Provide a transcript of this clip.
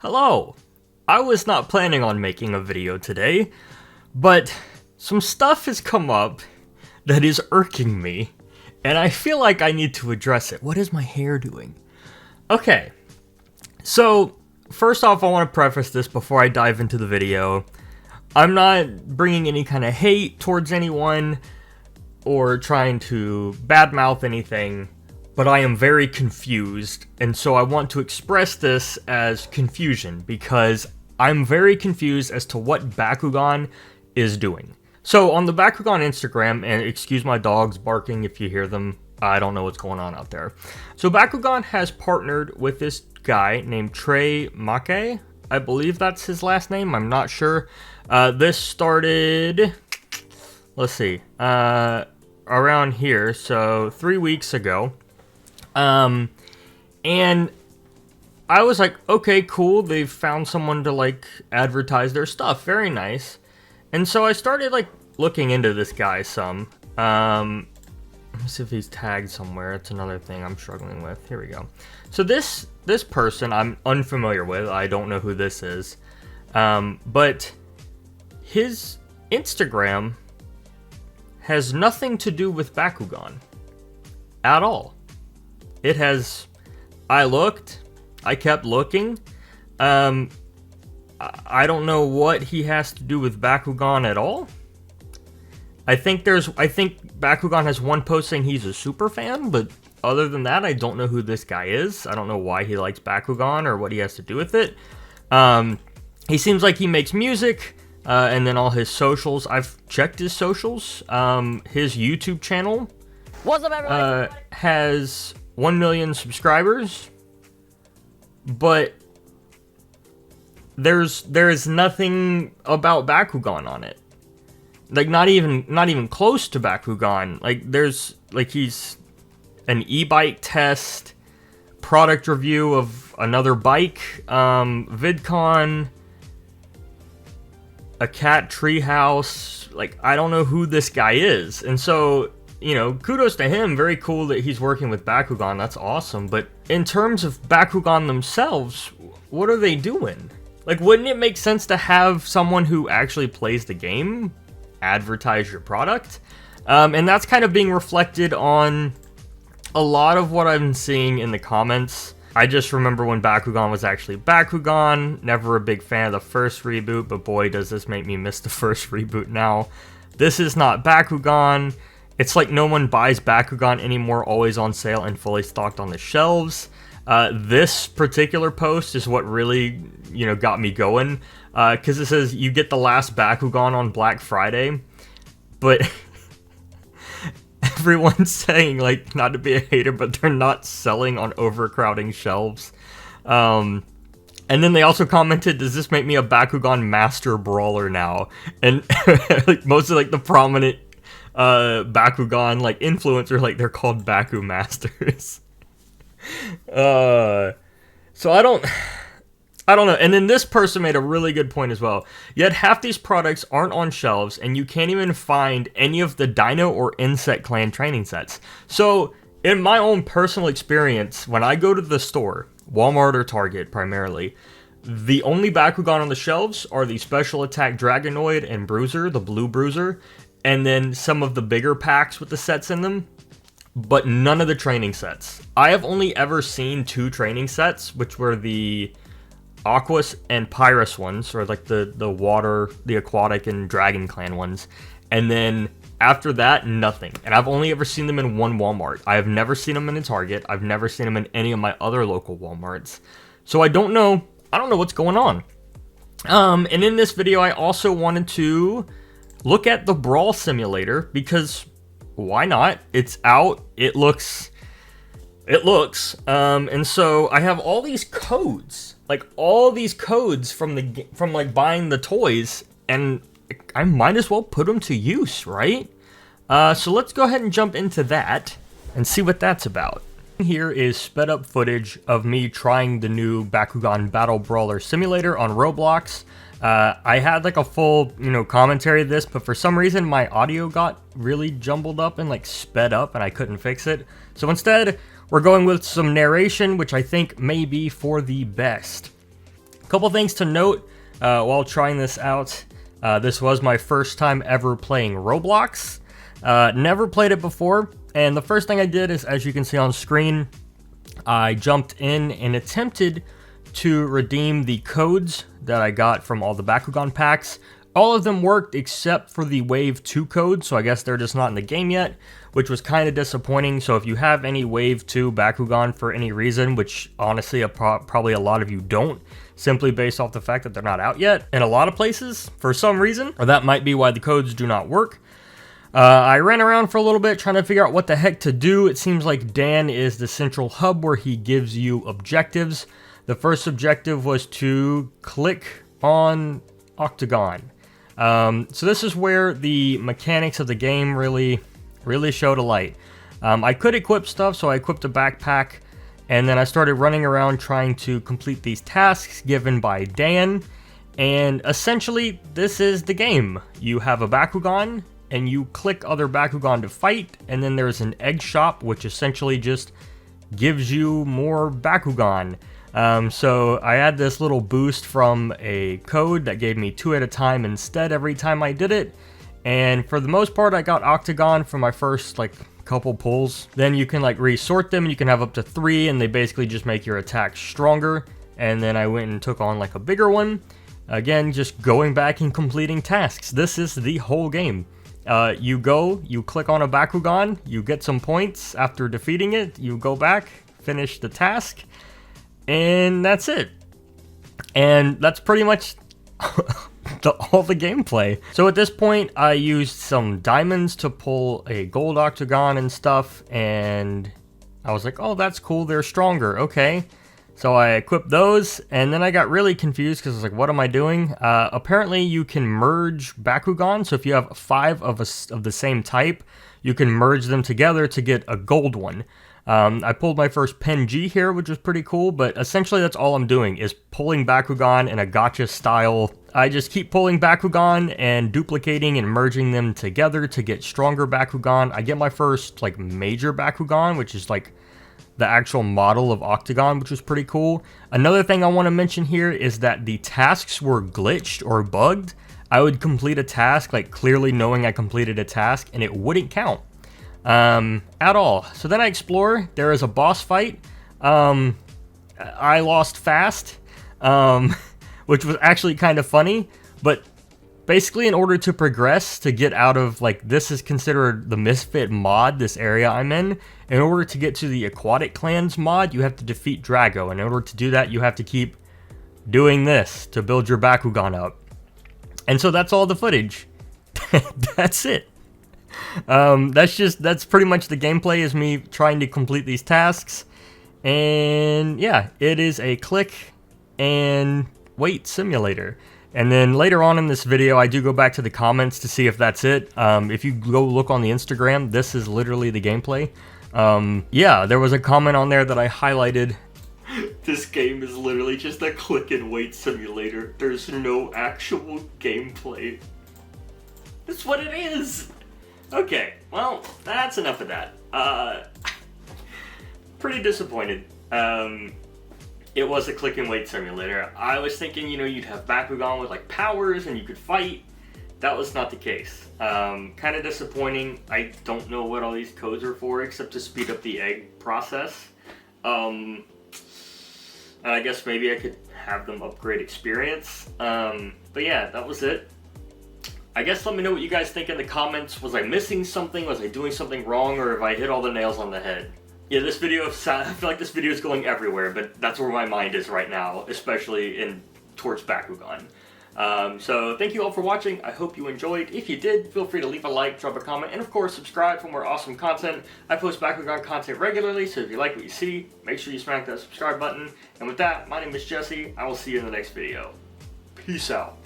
Hello! I was not planning on making a video today, but some stuff has come up that is irking me, and I feel like I need to address it. What is my hair doing? Okay, so first off, I want to preface this before I dive into the video. I'm not bringing any kind of hate towards anyone or trying to badmouth anything, but I am very confused, and so I want to express this as confusion, because I'm very confused as to what Bakugan is doing. So on the Bakugan Instagram, and excuse my dogs barking if you hear them, I don't know what's going on out there. So Bakugan has partnered with this guy named Trey Make. I believe that's his last name, I'm not sure. This started, let's see, around here, so 3 weeks ago. And I was like, okay, cool, they've found someone to, like, advertise their stuff, very nice. And so I started, like, looking into this guy some. Let me see if he's tagged somewhere, that's another thing I'm struggling with. Here we go. So this person I'm unfamiliar with, I don't know who this is, but his Instagram has nothing to do with Bakugan at all. It has, I kept looking, I don't know what he has to do with Bakugan at all. I think Bakugan has one post saying he's a super fan, but other than that, I don't know who this guy is. I don't know why he likes Bakugan or what he has to do with it. He seems like he makes music, and then all his socials, I've checked his socials. His YouTube channel What's up, everybody? has 1 million subscribers, but there's nothing about Bakugan on it. Like, not even close to Bakugan. Like, he's an e-bike test, product review of another bike, VidCon, a cat treehouse. Like, I don't know who this guy is, and so, you know, kudos to him, very cool that he's working with Bakugan, that's awesome, but in terms of Bakugan themselves, what are they doing? Like, wouldn't it make sense to have someone who actually plays the game advertise your product? And that's kind of being reflected on a lot of what I'm seeing in the comments. I just remember when Bakugan was actually Bakugan, never a big fan of the first reboot, but boy does this make me miss the first reboot now. This is not Bakugan. It's like no one buys Bakugan anymore, always on sale and fully stocked on the shelves. This particular post is what really, you know, got me going. Because it says you get the last Bakugan on Black Friday. But everyone's saying, like, not to be a hater, but they're not selling on overcrowding shelves. And then they also commented, does this make me a Bakugan master brawler now? And like, most of, like, the prominent Bakugan, like, influencers, like, they're called Baku Masters. So I don't know. And then this person made a really good point as well. Yet half these products aren't on shelves, and you can't even find any of the Dino or Insect Clan training sets. So, in my own personal experience, when I go to the store, Walmart or Target primarily, the only Bakugan on the shelves are the Special Attack Dragonoid and Bruiser, the Blue Bruiser, and then some of the bigger packs with the sets in them, but none of the training sets. I have only ever seen 2 training sets, which were the Aquas and Pyrus ones, or like the water, the aquatic and Dragon Clan ones, and then after that, nothing. And I've only ever seen them in one Walmart. I have never seen them in a Target. I've never seen them in any of my other local Walmarts. So I don't know what's going on. And in this video, I also wanted to look at the Brawl Simulator, because why not? It's out. It looks. And so I have all these codes, from like buying the toys, and I might as well put them to use, right? So let's go ahead and jump into that and see what that's about. Here is sped up footage of me trying the new Bakugan Battle Brawler Simulator on Roblox. I had like a full, commentary of this, but for some reason my audio got really jumbled up and like sped up and I couldn't fix it. So instead, we're going with some narration, which I think may be for the best. Couple things to note while trying this out. This was my first time ever playing Roblox. Never played it before, and the first thing I did is, as you can see on screen, I jumped in and attempted to redeem the codes that I got from all the Bakugan packs. All of them worked except for the Wave 2 code, so I guess they're just not in the game yet, which was kind of disappointing. So if you have any Wave 2 Bakugan for any reason, which honestly probably a lot of you don't, simply based off the fact that they're not out yet in a lot of places for some reason, or that might be why the codes do not work. I ran around for a little bit trying to figure out what the heck to do. It seems like Dan is the central hub where he gives you objectives. The first objective was to click on Octagon. So this is where the mechanics of the game really show to light. I could equip stuff, so I equipped a backpack, and then I started running around trying to complete these tasks given by Dan, and essentially this is the game. You have a Bakugan, and you click other Bakugan to fight, and then there's an egg shop, which essentially just gives you more Bakugan. So I had this little boost from a code that gave me 2 at a time instead every time I did it, and for the most part I got Octagon for my first couple pulls. Then you can resort them, you can have up to 3, and they basically just make your attacks stronger. And then I went and took on a bigger one, again just going back and completing tasks. This is the whole game. You click on a Bakugan, you get some points. After defeating it, you go back, finish the task, and that's it. And that's pretty much all the gameplay. So at this point, I used some diamonds to pull a gold Octagon and stuff, and I was like, oh, that's cool, they're stronger, okay. So I equipped those, and then I got really confused because I was like, what am I doing? Apparently you can merge Bakugan, so if you have 5 of the same type, you can merge them together to get a gold one. I pulled my first Pen G here, which was pretty cool, but essentially that's all I'm doing, is pulling Bakugan in a gacha style. I just keep pulling Bakugan and duplicating and merging them together to get stronger Bakugan. I get my first major Bakugan, which is the actual model of Octagon, which was pretty cool. Another thing I want to mention here is that the tasks were glitched or bugged. I would complete a task, clearly knowing I completed a task, and it wouldn't count at all. So then I explore. There is a boss fight. I lost fast, which was actually kind of funny, but basically, in order to progress, to get out of, this is considered the Misfit mod, this area I'm in order to get to the Aquatic Clans mod, you have to defeat Drago. And in order to do that, you have to keep doing this to build your Bakugan up. And so that's all the footage. That's it. That's pretty much the gameplay, is me trying to complete these tasks. And yeah, it is a click and wait simulator. And then later on in this video, I do go back to the comments to see if that's it. If you go look on the Instagram, this is literally the gameplay. Yeah, there was a comment on there that I highlighted. This game is literally just a click and wait simulator. There's no actual gameplay. That's what it is. Okay, well, that's enough of that. Pretty disappointed. It was a click and wait simulator. I was thinking, you'd have Bakugan with powers and you could fight. That was not the case. Kind of disappointing. I don't know what all these codes are for except to speed up the egg process. And I guess maybe I could have them upgrade experience. But yeah, that was it. I guess let me know what you guys think in the comments. Was I missing something? Was I doing something wrong? Or have I hit all the nails on the head? Yeah, this video, I feel like this video is going everywhere, but that's where my mind is right now, especially towards Bakugan. So thank you all for watching. I hope you enjoyed. If you did, feel free to leave a like, drop a comment, and of course subscribe for more awesome content. I post Bakugan content regularly, so if you like what you see, make sure you smack that subscribe button. And with that, my name is Jesse. I will see you in the next video. Peace out.